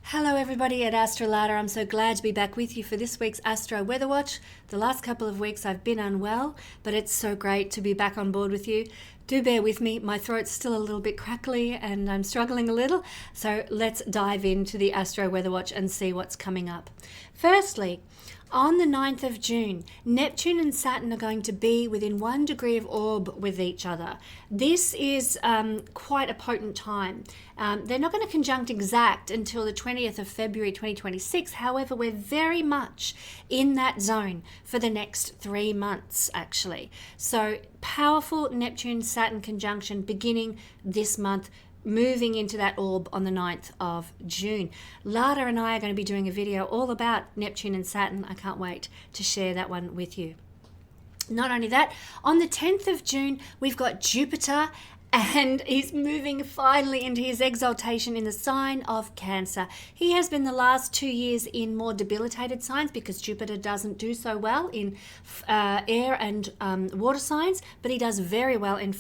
Hello everybody at AstroLada. I'm so glad to be back with you for this week's Astro Weather Watch. The last couple of weeks I've been unwell, but it's so great to be back on board with you. Do bear with me, my throat's still a little bit crackly and I'm struggling a little, so let's dive into the Astro Weather Watch and see what's coming up. Firstly, on the 9th of June, Neptune and Saturn are going to be within 1 degree of orb with each other. This is quite a potent time. They're not going to conjunct exact until the 20th of February 2026. However, we're very much in that zone for the next 3 months, actually. So powerful Neptune-Saturn conjunction beginning this month, moving into that orb on the 9th of June. Lada and I are going to be doing a video all about Neptune and Saturn. I can't wait to share that one with you. Not only that, on the 10th of June, we've got Jupiter, and he's moving finally into his exaltation in the sign of Cancer. He has been the last 2 years in more debilitated signs because Jupiter doesn't do so well in air and water signs, but he does very well in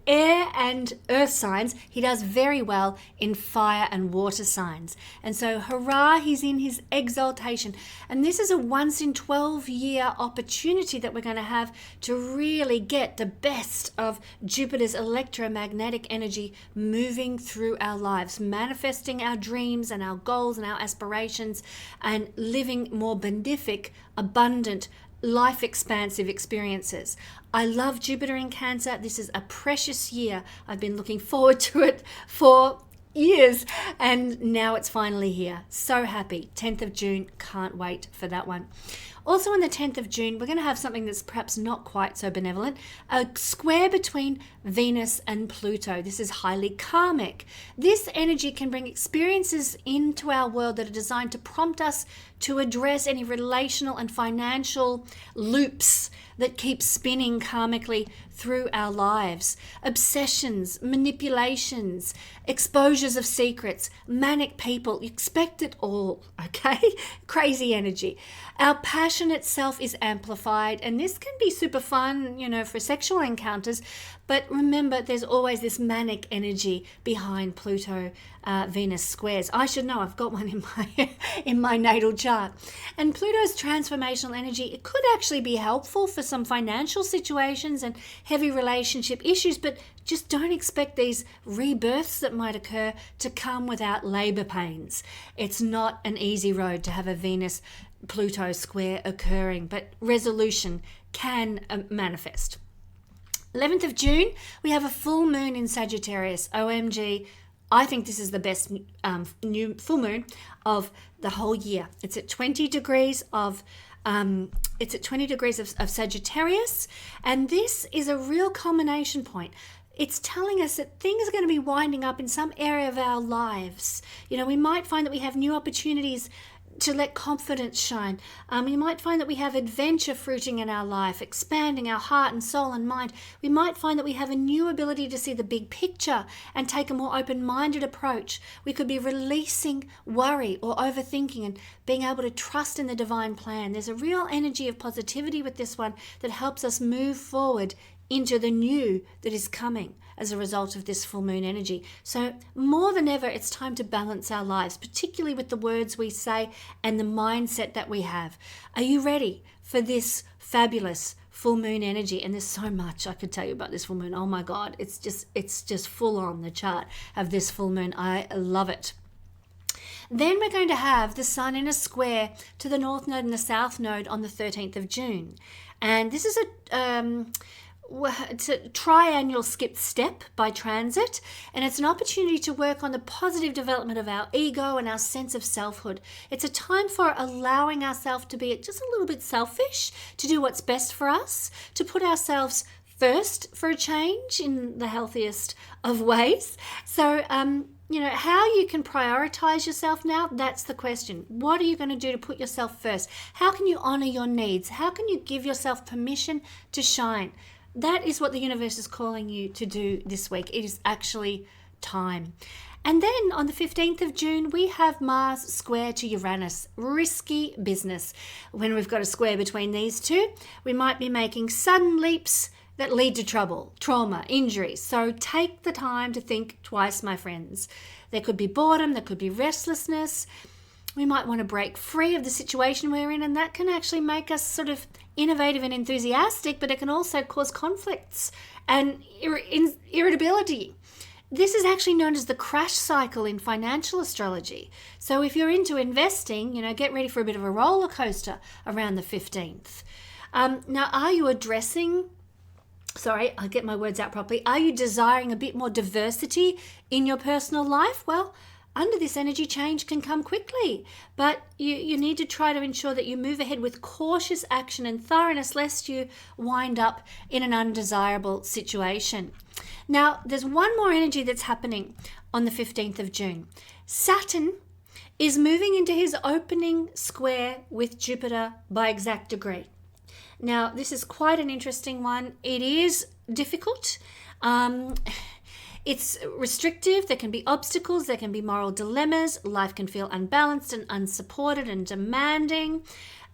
air and earth signs. He does very well in fire and water signs. And so, hurrah, he's in his exaltation. And this is a once in 12-year opportunity that we're going to have to really get the best of Jupiter's electromagnetic energy moving through our lives, manifesting our dreams and our goals and our aspirations, and living more benefic, abundant, life expansive experiences. I love Jupiter in Cancer. This is a precious year. I've been looking forward to it for years and now it's finally here. So happy. 10th of June. Can't wait for that one. Also on the 10th of June, we're going to have something that's perhaps not quite so benevolent, a square between Venus and Pluto. This is highly karmic. This energy can bring experiences into our world that are designed to prompt us to address any relational and financial loops that keep spinning karmically through our lives. Obsessions, manipulations, exposures of secrets, manic people, expect it all, okay? Crazy energy. Our passion itself is amplified, and this can be super fun, for sexual encounters, but remember, there's always this manic energy behind Pluto Venus squares. I should know, I've got one in my natal chart. And Pluto's transformational energy, it could actually be helpful for some financial situations and heavy relationship issues, but just don't expect these rebirths that might occur to come without labor pains. It's not an easy road to have a Venus Pluto square occurring, but resolution can manifest. 11th of June, we have a full moon in Sagittarius. OMG, I think this is the best new full moon of the whole year. It's at 20 degrees of Sagittarius, and this is a real culmination point. It's telling us that things are going to be winding up in some area of our lives. We might find that we have new opportunities to let confidence shine. We might find that we have adventure fruiting in our life, expanding our heart and soul and mind. We might find that we have a new ability to see the big picture and take a more open-minded approach. We could be releasing worry or overthinking and being able to trust in the divine plan. There's a real energy of positivity with this one that helps us move forward into the new that is coming as a result of this full moon energy. So more than ever, it's time to balance our lives, particularly with the words we say and the mindset that we have. Are you ready for this fabulous full moon energy? And there's so much I could tell you about this full moon. Oh my God, it's just full on the chart of this full moon. I love it. Then we're going to have the sun in a square to the north node and the south node on the 13th of June. And this is it's a triannual skipped step by transit, and it's an opportunity to work on the positive development of our ego and our sense of selfhood. It's a time for allowing ourselves to be just a little bit selfish, to do what's best for us, to put ourselves first for a change in the healthiest of ways. So, how you can prioritize yourself now, that's the question. What are you going to do to put yourself first? How can you honor your needs? How can you give yourself permission to shine? That is what the universe is calling you to do this week. It is actually time. And then on the 15th of June, we have Mars square to Uranus. Risky business. When we've got a square between these two, we might be making sudden leaps that lead to trouble, trauma, injuries. So take the time to think twice, my friends. There could be boredom, there could be restlessness. We might want to break free of the situation we're in, and that can actually make us sort of innovative and enthusiastic, but it can also cause conflicts and irritability. This is actually known as the crash cycle in financial astrology. So if you're into investing, get ready for a bit of a roller coaster around the 15th. Now, are you I'll get my words out properly. Are you desiring a bit more diversity in your personal life? Well, under this energy, change can come quickly, but you need to try to ensure that you move ahead with cautious action and thoroughness, lest you wind up in an undesirable situation. Now, there's one more energy that's happening on the 15th of June. Saturn is moving into his opening square with Jupiter by exact degree. Now, this is quite an interesting one. It is difficult. It's restrictive. There can be obstacles. There can be moral dilemmas. Life can feel unbalanced and unsupported and demanding.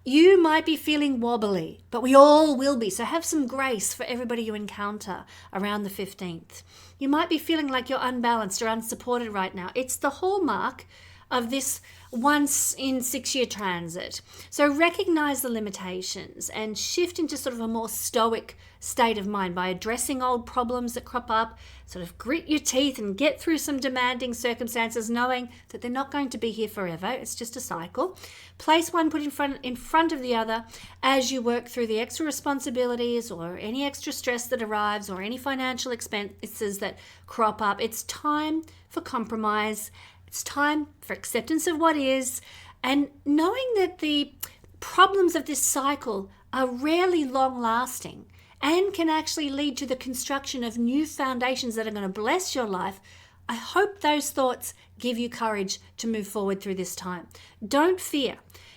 You might be feeling wobbly, but we all will be. So have some grace for everybody you encounter around the 15th. You might be feeling like you're unbalanced or unsupported right now. It's the hallmark of this once in 6 year transit. So recognize the limitations and shift into sort of a more stoic state of mind by addressing old problems that crop up, sort of grit your teeth and get through some demanding circumstances, knowing that they're not going to be here forever. It's just a cycle. Place one put in front of the other as you work through the extra responsibilities or any extra stress that arrives or any financial expenses that crop up. It's time for compromise. It's time for acceptance of what is, and knowing that the problems of this cycle are rarely long-lasting and can actually lead to the construction of new foundations that are going to bless your life. I hope those thoughts give you courage to move forward through this time. Don't fear.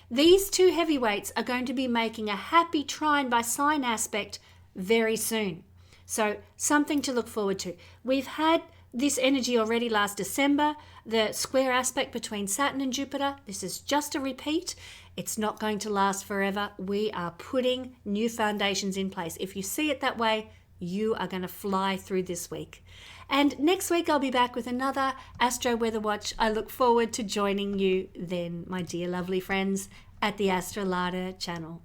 These two heavyweights are going to be making a happy trine by sign aspect very soon. So something to look forward to. We've had this energy already last December, the square aspect between Saturn and Jupiter. This is just a repeat. It's not going to last forever. We are putting new foundations in place. If you see it that way, you are going to fly through this week. And next week, I'll be back with another Astro Weather Watch. I look forward to joining you then, my dear lovely friends, at the AstroLada channel.